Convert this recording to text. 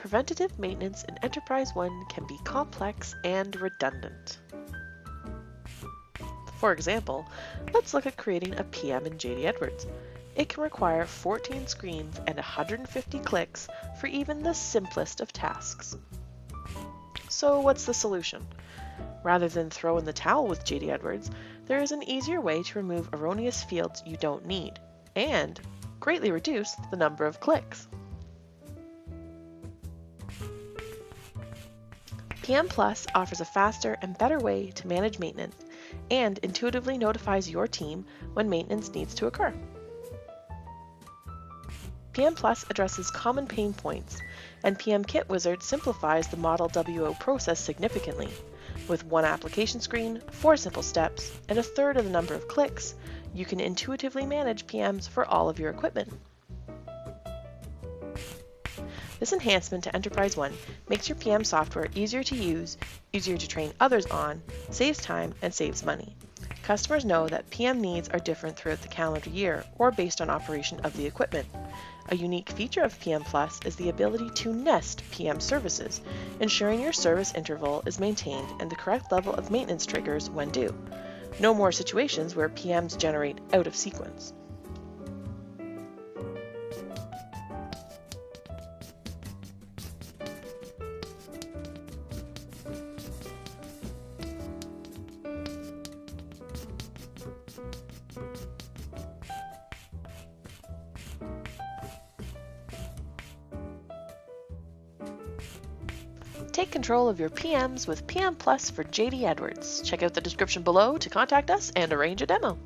preventative maintenance in EnterpriseOne can be complex and redundant. For example, let's look at creating a PM in JD Edwards. It can require 14 screens and 150 clicks for even the simplest of tasks. So what's the solution? Rather than throw in the towel with JD Edwards, there is an easier way to remove erroneous fields you don't need and greatly reduce the number of clicks. PM Plus offers a faster and better way to manage maintenance and intuitively notifies your team when maintenance needs to occur. PM Plus addresses common pain points, and PM Kit Wizard simplifies the Model WO process significantly. With one application screen, 4 simple steps, and a third of the number of clicks, you can intuitively manage PMs for all of your equipment. This enhancement to EnterpriseOne makes your PM software easier to use, easier to train others on, saves time, and saves money. Customers know that PM needs are different throughout the calendar year or based on operation of the equipment. A unique feature of PM Plus is the ability to nest PM services, ensuring your service interval is maintained and the correct level of maintenance triggers when due. No more situations where PMs generate out of sequence. Take control of your PMs with PM Plus for JD Edwards. Check out the description below to contact us and arrange a demo.